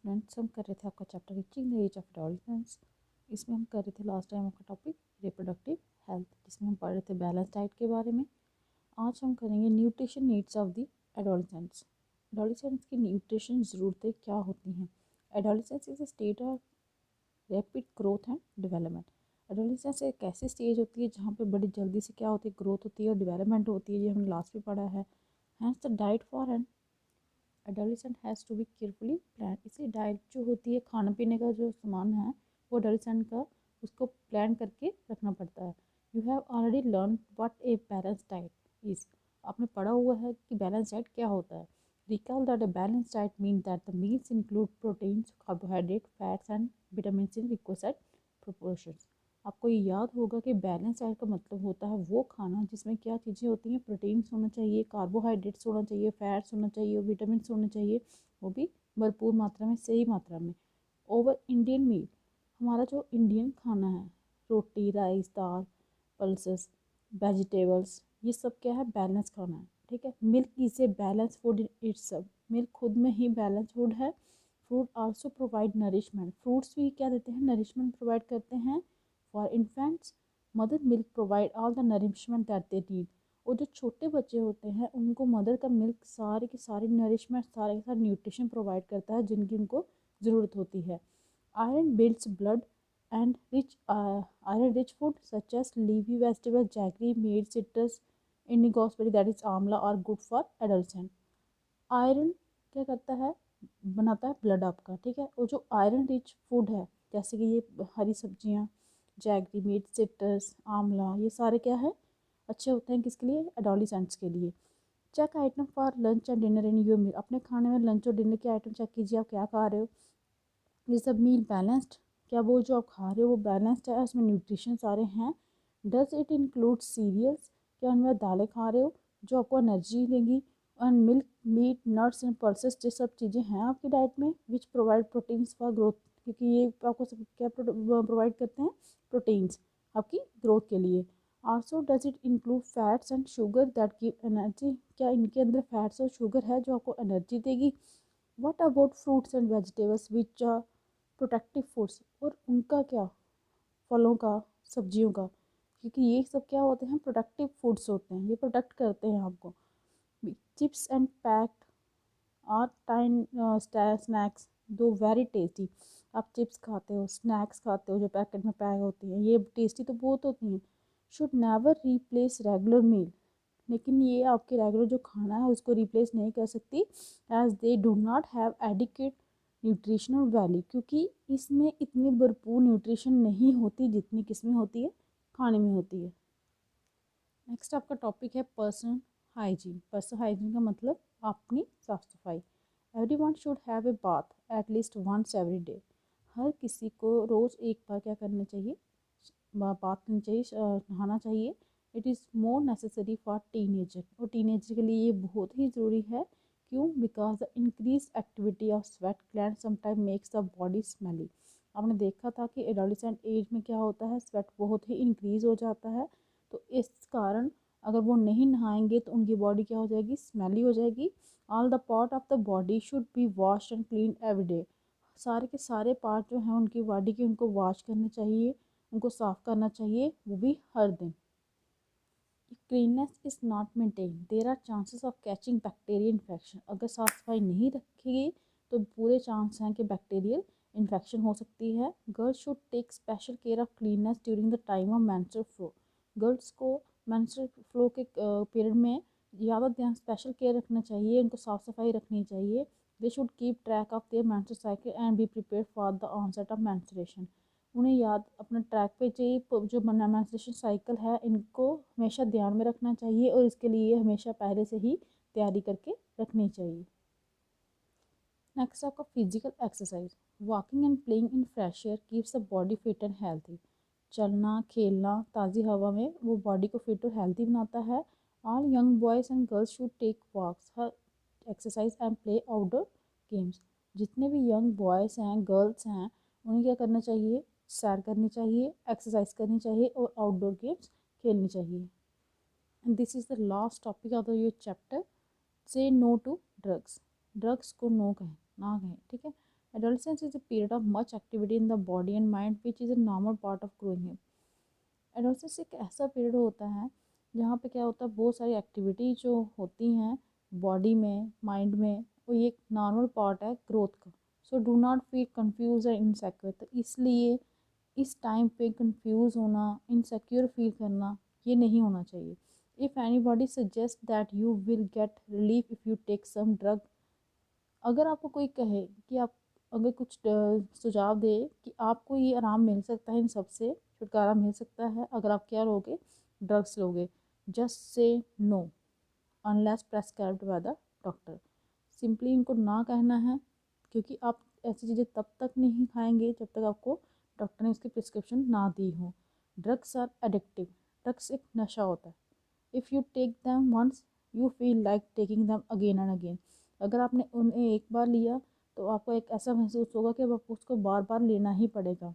Students, हम कर रहे थे आपका chapter reaching the age of adolescence. इसमें हम कर रहे थे लास्ट टाइम आपका टॉपिक रिप्रोडक्टिव हेल्थ, जिसमें हम पढ़ रहे थे बैलेंस डाइट के बारे में। आज हम करेंगे nutrition needs of the adolescents. Adolescents की न्यूट्रिशन ज़रूरतें क्या होती हैं। Adolescence is a state of rapid growth and development. Adolescence एक ऐसी स्टेज होती है जहाँ पे बड़ी जल्दी से क्या होती है, ग्रोथ होती है और डेवलपमेंट होती है। ये हमने लास्ट में पढ़ा है। Hence the diet for an adolescent has to be carefully plan. इसलिए डाइट जो होती है, खाने पीने का जो सामान है, वो एडोलेसेंट का उसको प्लान करके रखना पड़ता है। You have already learn what a balance diet is. आपने पढ़ा हुआ है कि बैलेंस डाइट क्या होता है। Recall that a balanced diet means that the meals include proteins, carbohydrate, fats and vitamins in requisite proportions। आपको ये याद होगा कि बैलेंस डाइट का मतलब होता है वो खाना जिसमें क्या चीज़ें होती हैं, प्रोटीन्स होना चाहिए, कार्बोहाइड्रेट्स होना चाहिए, फैट्स होना चाहिए और विटामिन होना चाहिए, वो भी भरपूर मात्रा में, सही मात्रा में। ओवर इंडियन मील, हमारा जो इंडियन खाना है, रोटी, राइस, दाल, पल्सेस, वेजिटेबल्स, ये सब क्या है, बैलेंस खाना है। ठीक है। Milk is a balance food in its. Milk खुद में ही बैलेंस फूड है। Fruit also provide nourishment. Fruits भी क्या देते हैं, नरिशमेंट प्रोवाइड करते हैं। For infants mother milk provide all the nourishment that they need. और जो छोटे बच्चे होते हैं उनको मदर का मिल्क सारे की सारी नरिशमेंट, सारे के सारे न्यूट्रिशन प्रोवाइड करता है जिनकी उनको ज़रूरत होती है। Iron builds blood and rich iron rich food such as leafy vegetable, jaggery, maize, citrus, Indian gooseberry that is amla are good for adult. Iron क्या करता है, बनाता है ब्लड आपका। ठीक है। और जो आयरन रिच फूड है, जैसे कि ये हरी सब्जियाँ, जैगरी, मीट, सिट्रस, आंवला, ये सारे क्या है, अच्छे होते हैं किसके लिए, एडोलिसेंट्स के लिए। Check item for lunch and dinner in your meal. अपने खाने में लंच और डिनर के आइटम चेक कीजिए, आप क्या खा रहे हो। ये सब मील बैलेंस्ड, क्या वो जो आप खा रहे हो वो बैलेंस्ड है, उसमें न्यूट्रिशन सारे हैं। डज इट इंक्लूड सीरियल्स, क्या उनमें दालें खा रहे हो जो आपको एनर्जी देंगी। And milk, meat, nuts and pulses, ये सब चीज़ें हैं आपकी डाइट में which provide proteins for growth, क्योंकि ये आपको सब क्या प्रोवाइड करते हैं, प्रोटीन्स आपकी ग्रोथ के लिए। Also does it include fats and sugar that give energy, क्या इनके अंदर फैट्स और शुगर है जो आपको एनर्जी देगी। What about fruits and vegetables which are protective foods, और उनका क्या, फलों का, सब्जियों का, क्योंकि ये सब क्या होते हैं, प्रोटेक्टिव फूड्स होते हैं, ये प्रोटेक्ट करते हैं आपको। चिप्स एंड पैक्ड और टाइन स्नैक्स, दो वेरी टेस्टी। आप चिप्स खाते हो, स्नैक्स खाते हो जो पैकेट में पैक होती हैं, ये टेस्टी तो बहुत होती हैं। शुड नेवर रिप्लेस रेगुलर मील, लेकिन ये आपके रेगुलर जो खाना है उसको रिप्लेस नहीं कर सकती, as they do not have adequate nutritional value, क्योंकि इसमें इतनी भरपूर न्यूट्रिशन नहीं होती जितनी किसमें होती है, खाने में होती है। नेक्स्ट आपका टॉपिक है पर्सनल हाइजीन। पर्सनल हाइजीन का मतलब अपनी साफ सफाई। Everyone should have a bath at least once every day. हर किसी को रोज़ एक बार क्या करना चाहिए, बात करनी चाहिए, नहाना चाहिए। It is more necessary for teenager, और टीनेजर के लिए ये बहुत ही ज़रूरी है। क्यों, because the increase activity of sweat gland sometime makes the body smelly. आपने देखा था कि एडोलेसेंट एज में क्या होता है, स्वेट बहुत ही इंक्रीज हो जाता है। तो इस कारण अगर वो नहीं नहाएंगे तो उनकी बॉडी क्या हो जाएगी, स्मेली हो जाएगी। All the part of the body should be wash and clean every day. सारे के सारे पार्ट जो हैं उनकी बॉडी के, उनको वॉश करने चाहिए, उनको साफ करना चाहिए, वो भी हर दिन। Cleanness is not maintain there are chances of catching bacterial infection. अगर साफ सफाई नहीं रखेगी तो पूरे चांस हैं कि बैक्टीरियल इन्फेक्शन हो सकती है। Girls should take special care of cleanness during the time of menstrual flow. Girls को मेंस्ट्रुअल फ्लो के पीरियड में ज़्यादा ध्यान, स्पेशल केयर रखना चाहिए, उनको साफ सफाई रखनी चाहिए। They should keep track of their menstrual cycle and be prepare for the onset of menstruation. उन्हें याद अपना ट्रैक पे चाहिए, जो मेंस्ट्रुएशन साइकिल है इनको हमेशा ध्यान में रखना चाहिए, और इसके लिए हमेशा पहले से ही तैयारी करके रखनी चाहिए। नेक्स्ट आपका physical exercise. Walking and playing in fresh air keeps the body fit and healthy. चलना, खेलना ताज़ी हवा में वो बॉडी को फिट और हेल्थी बनाता है। All young boys and girls should take walks, her exercise and play outdoor games. जितने भी यंग बॉयज़ हैं, गर्ल्स हैं, उन्हें क्या करना चाहिए, सैर करनी चाहिए, एक्सरसाइज करनी चाहिए और आउटडोर गेम्स खेलनी चाहिए। And this is the last topic of the your chapter, से नो टू ड्रग्स। ड्रग्स को नो कहें, ना कहें। ठीक है। Adolescence is a period of much activity in the body and mind which is a normal part of growing up. Adolescence एक ऐसा period होता है जहाँ पे क्या होता है, बहुत सारी एक्टिविटी जो होती हैं बॉडी में, माइंड में, वो ये एक नॉर्मल पार्ट है ग्रोथ का. So do not feel confuse और इनसेक्योर. तो इसलिए इस टाइम पे कंफ्यूज होना, इनसेक्योर फील करना, ये नहीं होना चाहिए. If anybody suggest that you will get relief if you take some drug, अगर आपको कोई कहे कि आप, अगर कुछ सुझाव दे कि आपको ये आराम मिल सकता है, इन सब से छुटकारा मिल सकता है अगर आप क्या लोगे, ड्रग्स लोगे, just say know unless prescribed by the doctor. Simply इनको ना कहना है, क्योंकि आप ऐसी चीज़ें तब तक नहीं खाएंगे जब तक आपको डॉक्टर ने उसकी प्रिस्क्रिप्शन ना दी हो. Drugs are addictive. ड्रग्स एक नशा होता है. If you take them once you feel like taking them again and again. अगर आपने उन्हें एक बार लिया तो आपको एक ऐसा महसूस होगा कि अब आपको उसको बार बार लेना ही पड़ेगा.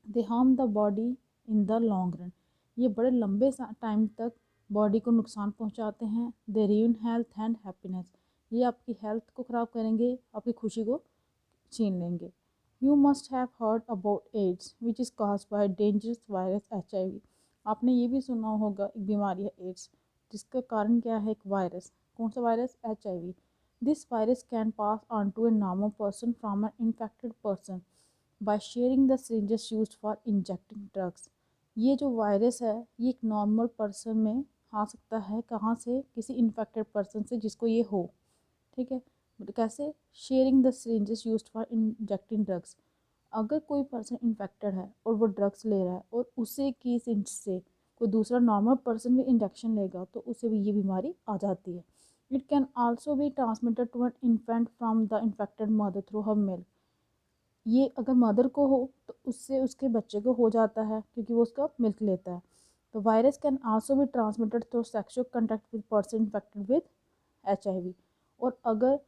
They harm the body in the long run. ये बड़े लंबे टाइम तक बॉडी को नुकसान पहुंचाते हैं. दे ruin हेल्थ एंड हैप्पीनेस. ये आपकी हेल्थ को ख़राब करेंगे, आपकी खुशी को छीन लेंगे. You must have heard about AIDS which is cause by dangerous virus HIV. आपने ये भी सुना होगा एक बीमारी है एड्स, जिसका कारण क्या है, एक वायरस. कौन सा virus? HIV. This virus can pass on to a normal person from an infected person by sharing the syringes used for injecting drugs. ये जो वायरस है ये एक नॉर्मल पर्सन में आ सकता है. कहाँ से? किसी इन्फेक्टेड पर्सन से जिसको ये हो. ठीक है. कैसे? Sharing the syringes used for injecting drugs. अगर कोई पर्सन इन्फेक्टेड है और वो ड्रग्स ले रहा है और उसे की सिंच से कोई दूसरा नॉर्मल पर्सन भी इंजेक्शन लेगा तो उसे भी ये बीमारी आ जाती है. It can also be transmitted to an infant from the infected mother through her milk. ये अगर मदर को हो तो उससे उसके बच्चे को हो जाता है क्योंकि वो उसका मिल्क लेता है. तो virus can also be transmitted through sexual contact with person infected with HIV. और अगर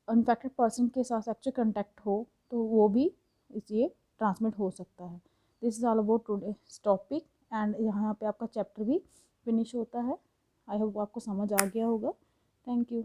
इन्फेक्टेड पर्सन के साथ सेक्सुअल कंटैक्ट हो तो वो भी इसलिए ट्रांसमिट हो सकता है. This is all about today's topic and यहाँ पे आपका चैप्टर भी फिनिश होता है. आई होप आपको समझ आ गया होगा. Thank you.